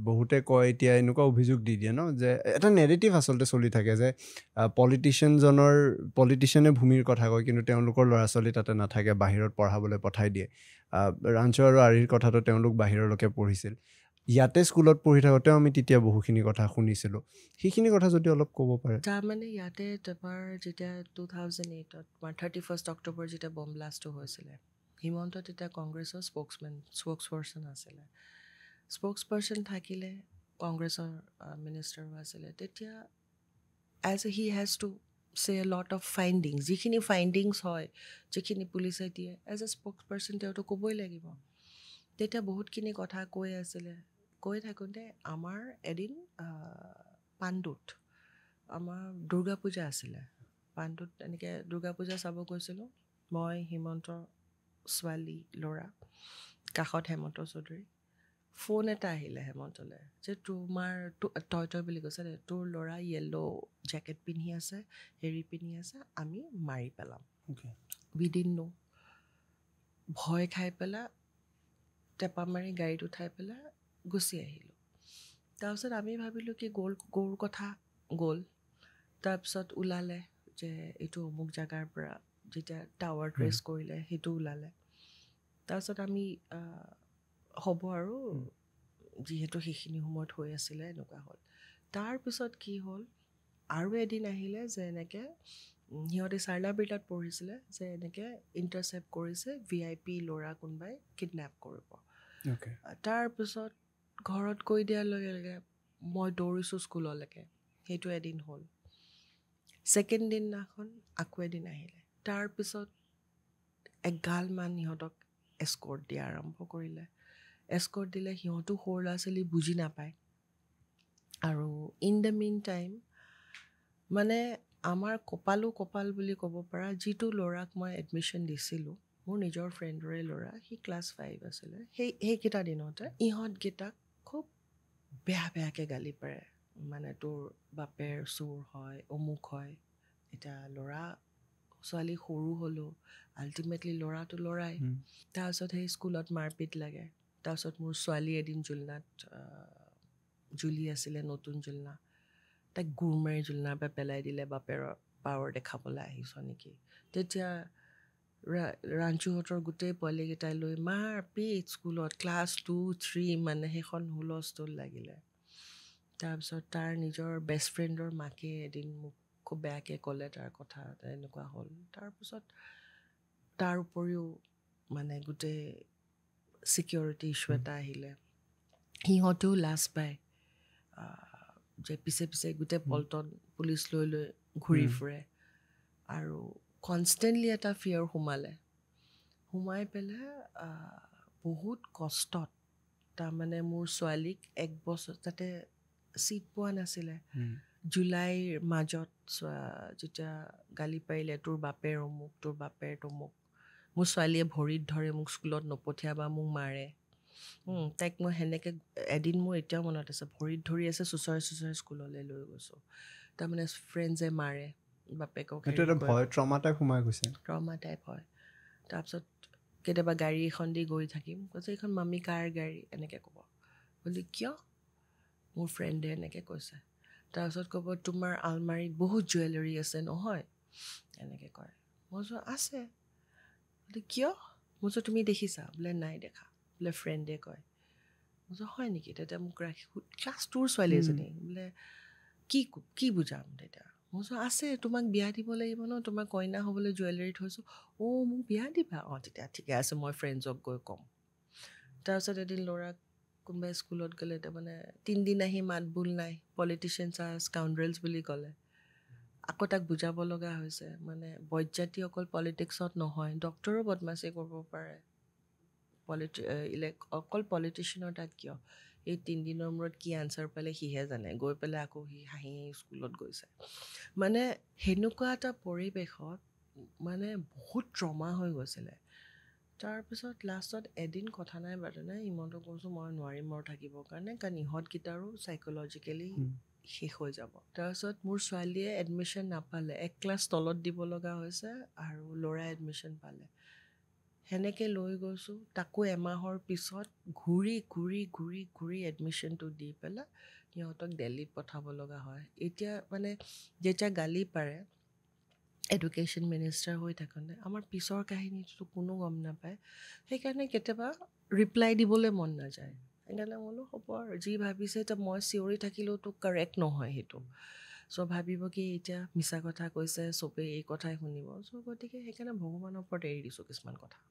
বহুতে কয় এতিয়া এনেকুৱা অভিযোগ দি দিয়ে ন যে এটা নেৰেটিভ আচলতে চলি থাকে যে পলিটিচিয়ানে ভূমিৰ কথা কয় কিন্তু তেওঁলোকৰ ল'ৰা ছোৱালী তাতে নাথাকে বাহিৰত পঢ়াবলৈ পঠাই দিয়ে ৰাঞ্চো আৰু আৰিৰ কথাটো তেওঁলোক বাহিৰলৈকে পঢ়িছিল ইয়াতে স্কুলত পঢ়ি থাকোঁতেও আমি তেতিয়া বহুখিনি কথা শুনিছিলোঁ সেইখিনি কথা যদি অলপ ক'ব পাৰে তাৰমানে ইয়াতে তোমাৰ যেতিয়া 2008ত 31 অক্টোবৰ যেতিয়া বম ব্লাষ্টটো হৈছিলে হিমন্ত তেতিয়া কংগ্ৰেছৰ স্প'ক্স পাৰ্চন আছিলে স্প'ক্স পাৰ্চন থাকিলে কংগ্ৰেছৰ মিনিষ্টাৰো আছিলে তেতিয়া as he has to say lot of findings যিখিনি ফাইণ্ডিংছ হয় যিখিনি পুলিচে দিয়ে এজ এ স্প'ক্স পাৰ্চন তেওঁতো ক'বই লাগিব তেতিয়া বহুতখিনি কথা কৈ আছিলে কৈ থাকোঁতে আমাৰ এদিন পাণ্ডুত আমাৰ দুৰ্গা পূজা আছিলে পাণ্ডুত এনেকৈ দুৰ্গা পূজা চাব গৈছিলোঁ মই হিমন্তৰ ছোৱালী ল'ৰা কাষত হেমন্ত চৌধুৰী ফোন এটা আহিলে হেমন্তলৈ যে তোমাৰ তই বুলি কৈছে দে তোৰ ল'ৰা য়েল্ল' জেকেট পিন্ধি আছে হেৰি পিন্ধি আছে আমি মাৰি পেলাম উইদিন নো ভয় খাই পেলাই টেপা মাৰি গাড়ীত উঠাই পেলাই গুচি আহিলোঁ তাৰপিছত আমি ভাবিলোঁ কি গৌৰ কথা গ'ল তাৰপিছত ওলালে যে এইটো অমুক জেগাৰ পৰা যেতিয়া টাৱাৰ ট্ৰেচ কৰিলে সেইটো ওলালে তাৰপিছত আমি হ'ব আৰু যিহেতু সেইখিনি সময়ত হৈ আছিলে এনেকুৱা হ'ল তাৰপিছত কি হ'ল আৰু এদিন আহিলে যে এনেকৈ সিহঁতে চাৰ্লা বিৰ্লাত পঢ়িছিলে যে এনেকৈ ইণ্টাৰচেপ্ট কৰিছে VIP ল'ৰা কোনোবাই কিডনেপ কৰিব তাৰপিছত ঘৰত কৈ দিয়াৰ লগে লগে মই দৌৰিছোঁ স্কুললৈকে সেইটো এদিন হ'ল ছেকেণ্ড দিনাখন আকৌ এদিন আহিলে তাৰপিছত এগালমান সিহঁতক এস্কৰ্ট দিয়া আৰম্ভ কৰিলে এস্কৰ্ট দিলে সিহঁতো সৰু ল'ৰা ছোৱালী বুজি নাপায় আৰু ইন দ্য মিন টাইম মানে আমাৰ কপাল বুলি ক'ব পৰা যিটো ল'ৰাক মই এডমিশ্যন দিছিলোঁ মোৰ নিজৰ ফ্ৰেণ্ডৰে ল'ৰা সি ক্লাছ 5 আছিলে সেইকেইটা দিনতে ইহঁতকেইটাক খুব বেয়াকৈ গালি পাৰে মানে তোৰ বাপেৰ চোৰ হয় অমুক হয় এতিয়া ল'ৰা ছোৱালী সৰু হ'লেও আল্টিমেটলি ল'ৰাটো ল'ৰাই তাৰপিছত সেই স্কুলত মাৰপিট লাগে তাৰপিছত মোৰ ছোৱালী এদিন জুলনাত জুলি আছিলে নতুন জুলনা তাইক গোৰ মাৰি জুলনাৰ পৰা পেলাই দিলে বাপেৰৰ পাৱাৰ দেখাবলৈ আহিছ নেকি তেতিয়া ৰাঞ্চুহঁতৰ গোটেই পোৱালীকেইটাই লৈ মাৰপিট স্কুলত ক্লাছ 2-3 মানে সেইখন হুলস্থুল লাগিলে তাৰপিছত তাৰ নিজৰ বেষ্ট ফ্ৰেণ্ডৰ মাকে এদিন মোক খুব বেয়াকৈ ক'লে তাৰ কথা এনেকুৱা হ'ল তাৰপিছত তাৰ উপৰিও মানে গোটেই ছিকিউৰিটি ইছ্যু এটা আহিলে সিহঁতেও লাজ পায় যে পিছে গোটেই পল্টন পুলিচ লৈ ঘূৰি ফুৰে আৰু কনষ্টেণ্টলি এটা ফিয়াৰ সোমাই পেলাই বহুত কষ্টত তাৰমানে মোৰ ছোৱালীক 1 বছৰ তাতে ছিট পোৱা নাছিলে জুলাইৰ মাজত যেতিয়া গালি পাৰিলে তোৰ বাপেৰ অমুক তোৰ বাপেৰ তমুক মোৰ ছোৱালীয়ে ভৰিত ধৰে মোক স্কুলত নপঠিয়াবা মোক মাৰে তাইক মই সেনেকৈ এদিন মোৰ এতিয়াও মনত আছে ভৰিত ধৰি আছে চুচৰাই স্কুললৈ লৈ গৈছোঁ তাৰমানে ফ্ৰেণ্ডছে মাৰে বাপেকক ট্ৰমা টাইপ হয় তাৰপিছত কেতিয়াবা গাড়ী এখন দি গৈ থাকিম কৈছে এইখন মামী কাৰ গাড়ী এনেকৈ ক'ব বুলি কিয় মোৰ ফ্ৰেণ্ডে এনেকৈ কৈছে তাৰপিছত ক'ব তোমাৰ আলমাৰীত বহুত জুৱেলাৰী আছে নহয় এনেকৈ কয় মই কৈছোঁ আছে বোলে কিয় মই কৈছোঁ তুমি দেখিছা বোলে নাই দেখা বোলে ফ্ৰেণ্ডে কয় মই কৈছোঁ হয় নেকি তেতিয়া মোক ৰাখি ক্লাছ 2ৰ ছোৱালী এজনী বোলে কি বুজাম তেতিয়া মই কৈছোঁ আছে তোমাক বিয়া দিব লাগিব ন তোমাৰ কইনা হ'বলৈ জুৱেলাৰী থৈছোঁ মোক বিয়া দিবা তেতিয়া ঠিকে আছে মই ফ্ৰেণ্ডছক গৈ ক'ম তাৰপিছত এদিন ল'ৰাক কোনোবাই স্কুলত গ'লে তাৰমানে 3 দিন আহি মাত বোল নাই পলিটিচিয়ানছ আৰ স্কাউণ্ড্ৰেলছ বুলি ক'লে আকৌ তাক বুজাব লগা হৈছে মানে বজ্জাতি অকল পলিটিক্সত নহয় ডক্টৰো বদমাচি কৰিব পাৰে অকল পলিটিচিয়ানৰ তাত কিয় এই 3 দিনৰ মূৰত কি আনচাৰ পালে সিহে জানে গৈ পেলাই আকৌ সি হাঁহি স্কুলত গৈছে মানে সেনেকুৱা এটা পৰিৱেশত মানে বহুত ট্ৰমা হৈ গৈছিলে তাৰপিছত লাষ্টত এদিন কথা নাই বাদে নাই হিমন্তক কৈছোঁ মই নোৱাৰিম আৰু থাকিবৰ কাৰণে কাৰণ ইহঁতকেইটাৰো চাইক'লজিকেলি শেষ হৈ যাব তাৰপিছত মোৰ ছোৱালীয়ে এডমিশ্যন নাপালে 1 ক্লাছ তলত দিব লগা হৈছে আৰু ল'ৰাই এডমিশ্যন পালে সেনেকৈ লৈ গৈছোঁ তাকো এমাহৰ পিছত ঘূৰি এডমিশ্যনটো দি পেলাই সিহঁতক দিল্লীত পঠাব লগা হয় এতিয়া মানে যেতিয়া গালি পাৰে এডুকেশ্যন মিনিষ্টাৰ হৈ থাকোঁতে আমাৰ পিছৰ কাহিনীটো কোনো গম নাপায় সেইকাৰণে কেতিয়াবা ৰিপ্লাই দিবলৈ মন নাযায় সেইকাৰণে বোলো হ'ব আৰু যি ভাবিছে এতিয়া মই চিঞৰি থাকিলেওতো কাৰেক্ট নহয় সেইটো চ' ভাবিব কি এতিয়া মিছা কথা কৈছে চবেই এই কথাই শুনিব চ' গতিকে সেইকাৰণে ভগৱানৰ ওপৰত এৰি দিছোঁ কিছুমান কথা